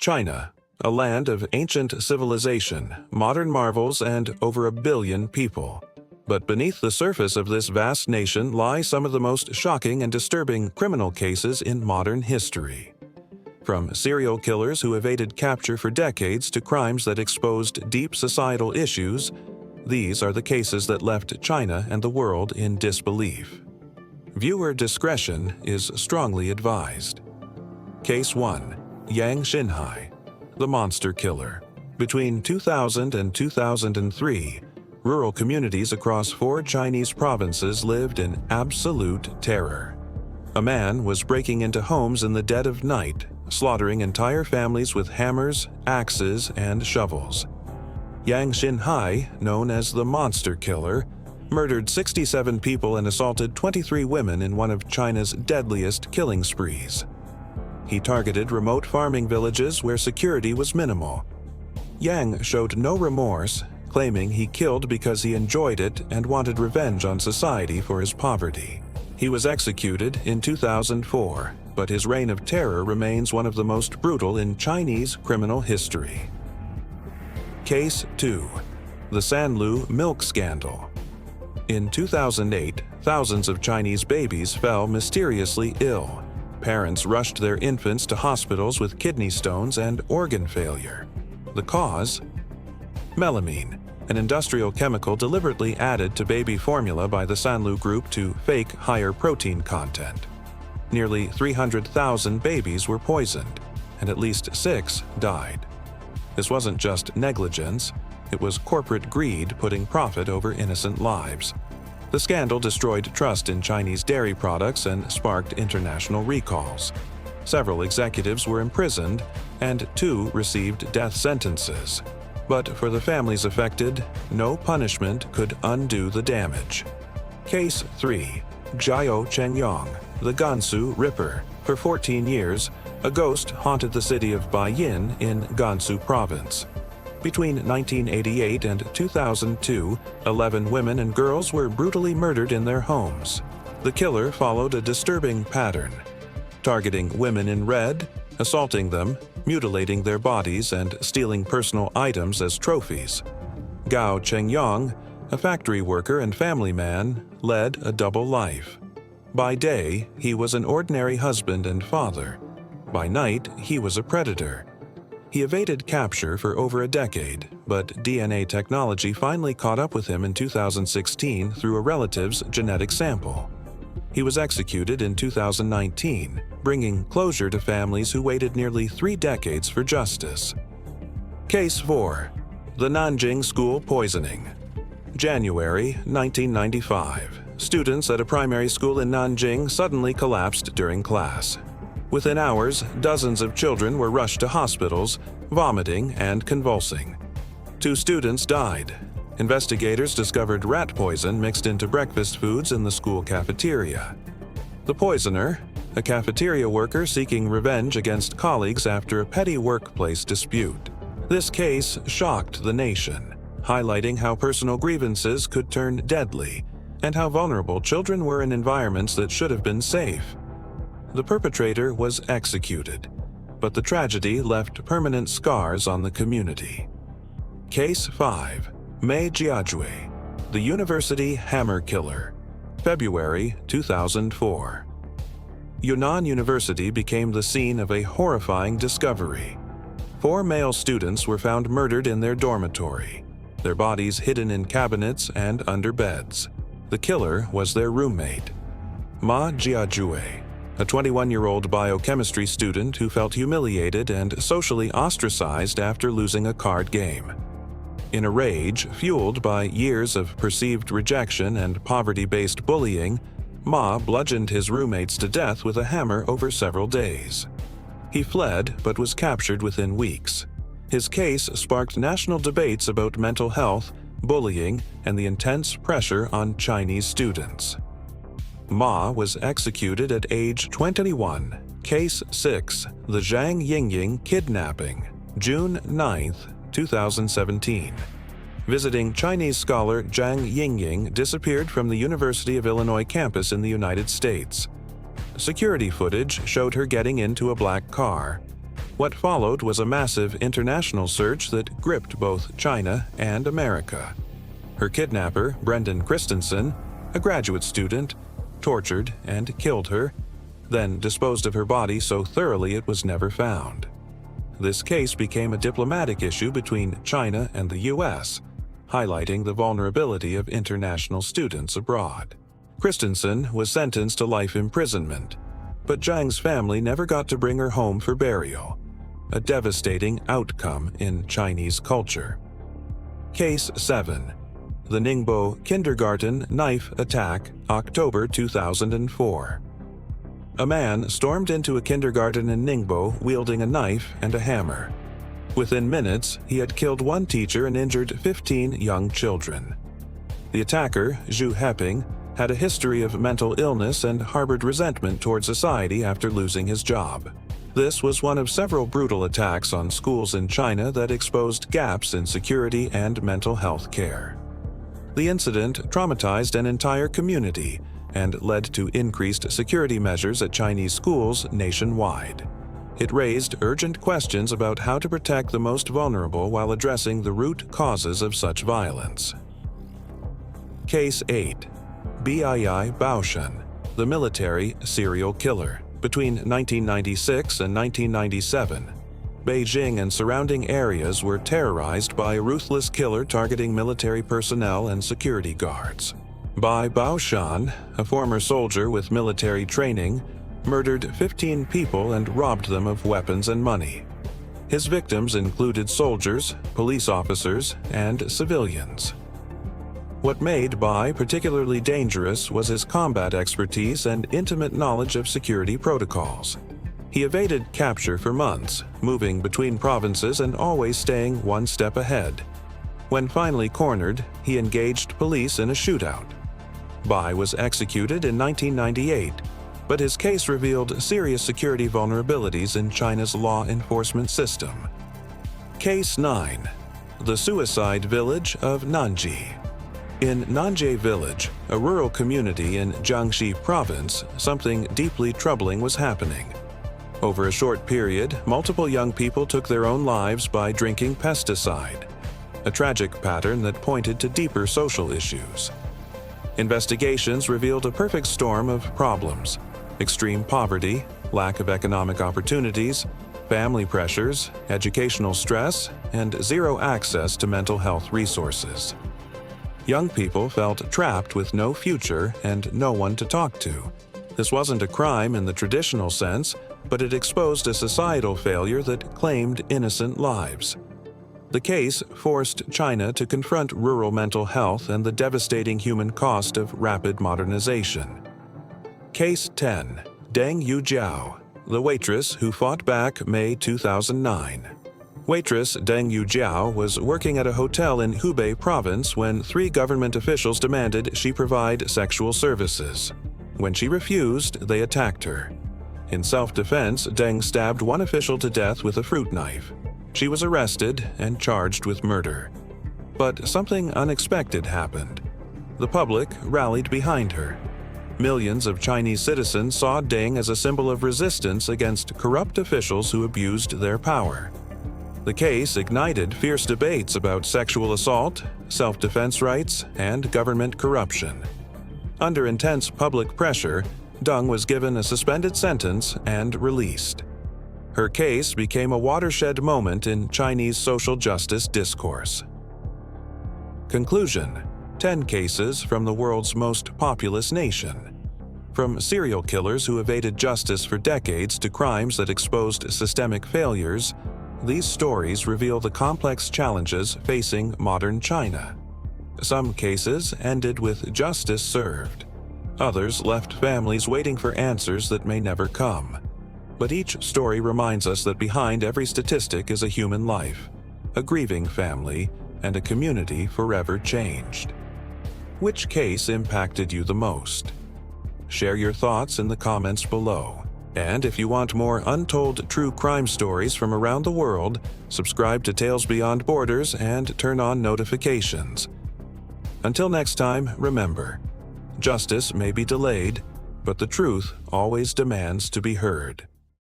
China, a land of ancient civilization, modern marvels, and over 1 billion people. But beneath the surface of this vast nation lie some of the most shocking and disturbing criminal cases in modern history. From serial killers who evaded capture for decades to crimes that exposed deep societal issues, these are the cases that left China and the world in disbelief. Viewer discretion is strongly advised. Case 1. Yang Xinhai, the monster killer. Between 2000 and 2003, rural communities across 4 Chinese provinces lived in absolute terror. A man was breaking into homes in the dead of night, slaughtering entire families with hammers, axes, and shovels. Yang Xinhai, known as the monster killer, murdered 67 people and assaulted 23 women in one of China's deadliest killing sprees. He targeted remote farming villages where security was minimal. Yang showed no remorse, claiming he killed because he enjoyed it and wanted revenge on society for his poverty. He was executed in 2004, but his reign of terror remains one of the most brutal in Chinese criminal history. Case 2. The Sanlu milk scandal. In 2008, thousands of Chinese babies fell mysteriously ill. Parents rushed their infants to hospitals with kidney stones and organ failure. The cause? Melamine, an industrial chemical deliberately added to baby formula by the Sanlu group to fake higher protein content. Nearly 300,000 babies were poisoned, and at least 6 died. This wasn't just negligence, it was corporate greed putting profit over innocent lives. The scandal destroyed trust in Chinese dairy products and sparked international recalls. Several executives were imprisoned, and 2 received death sentences. But for the families affected, no punishment could undo the damage. Case 3. Jiajue Chengyong, the Gansu Ripper. For 14 years, a ghost haunted the city of Baoshan in Gansu province. Between 1988 and 2002, 11 women and girls were brutally murdered in their homes. The killer followed a disturbing pattern, targeting women in red, assaulting them, mutilating their bodies, and stealing personal items as trophies. Gao Chengyong, a factory worker and family man, led a double life. By day, he was an ordinary husband and father. By night, he was a predator. He evaded capture for over a decade, but DNA technology finally caught up with him in 2016 through a relative's genetic sample. He was executed in 2019, bringing closure to families who waited nearly 3 decades for justice. Case 4. The Nanjing school poisoning. January 1995. Students at a primary school in Nanjing suddenly collapsed during class. Within hours, dozens of children were rushed to hospitals, vomiting and convulsing. 2 students died. Investigators discovered rat poison mixed into breakfast foods in the school cafeteria. The poisoner, a cafeteria worker seeking revenge against colleagues after a petty workplace dispute. This case shocked the nation, highlighting how personal grievances could turn deadly and how vulnerable children were in environments that should have been safe. The perpetrator was executed, but the tragedy left permanent scars on the community. Case 5. Mei Jiajue, the University Hammer Killer. February 2004. Yunnan University became the scene of a horrifying discovery. 4 male students were found murdered in their dormitory, their bodies hidden in cabinets and under beds. The killer was their roommate, Ma Jiajue, a 21-year-old biochemistry student who felt humiliated and socially ostracized after losing a card game. In a rage fueled by years of perceived rejection and poverty-based bullying, Ma bludgeoned his roommates to death with a hammer over several days. He fled but was captured within weeks. His case sparked national debates about mental health, bullying, and the intense pressure on Chinese students. Ma was executed at age 21. Case 6. The Zhang Yingying Kidnapping. June 9, 2017. Visiting Chinese scholar Zhang Yingying disappeared from the University of Illinois campus in the United States. Security footage showed her getting into a black car. What followed was a massive international search that gripped both China and America. Her kidnapper, Brendan Christensen, a graduate student, tortured and killed her, then disposed of her body so thoroughly it was never found. This case became a diplomatic issue between China and the U.S., highlighting the vulnerability of international students abroad. Christensen was sentenced to life imprisonment, but Zhang's family never got to bring her home for burial, a devastating outcome in Chinese culture. Case 7. The Ningbo kindergarten knife attack, October 2004. A man stormed into a kindergarten in Ningbo wielding a knife and a hammer. Within minutes, he had killed one teacher and injured 15 young children. The attacker, Zhu Heping, had a history of mental illness and harbored resentment toward society after losing his job. This was one of several brutal attacks on schools in China that exposed gaps in security and mental health care. The incident traumatized an entire community and led to increased security measures at Chinese schools nationwide. It raised urgent questions about how to protect the most vulnerable while addressing the root causes of such violence. Case 8. Bii Baoshan, the military serial killer. Between 1996 and 1997, Beijing and surrounding areas were terrorized by a ruthless killer targeting military personnel and security guards. Bai Baoshan, a former soldier with military training, murdered 15 people and robbed them of weapons and money. His victims included soldiers, police officers, and civilians. What made Bai particularly dangerous was his combat expertise and intimate knowledge of security protocols. He evaded capture for months, moving between provinces and always staying one step ahead. When finally cornered, he engaged police in a shootout. Bai was executed in 1998, but his case revealed serious security vulnerabilities in China's law enforcement system. Case 9. The suicide village of Nanjing. In Nanjing village, a rural community in Jiangxi province, something deeply troubling was happening. Over a short period, multiple young people took their own lives by drinking pesticide, a tragic pattern that pointed to deeper social issues. Investigations revealed a perfect storm of problems: extreme poverty, lack of economic opportunities, family pressures, educational stress, and zero access to mental health resources. Young people felt trapped with no future and no one to talk to. This wasn't a crime in the traditional sense, but it exposed a societal failure that claimed innocent lives. The case forced China to confront rural mental health and the devastating human cost of rapid modernization. Case 10. Deng Yujiao, the waitress who fought back, May 2009. Waitress Deng Yujiao was working at a hotel in Hubei province when 3 government officials demanded she provide sexual services. When she refused, they attacked her. In self-defense, Deng stabbed one official to death with a fruit knife. She was arrested and charged with murder. But something unexpected happened. The public rallied behind her. Millions of Chinese citizens saw Deng as a symbol of resistance against corrupt officials who abused their power. The case ignited fierce debates about sexual assault, self-defense rights, and government corruption. Under intense public pressure, Deng was given a suspended sentence and released. Her case became a watershed moment in Chinese social justice discourse. Conclusion: 10 cases from the world's most populous nation. From serial killers who evaded justice for decades to crimes that exposed systemic failures, these stories reveal the complex challenges facing modern China. Some cases ended with justice served. Others left families waiting for answers that may never come. But each story reminds us that behind every statistic is a human life, a grieving family, and a community forever changed. Which case impacted you the most? Share your thoughts in the comments below. And if you want more untold true crime stories from around the world, subscribe to Tales Beyond Borders and turn on notifications. Until next time, remember, justice may be delayed, but the truth always demands to be heard.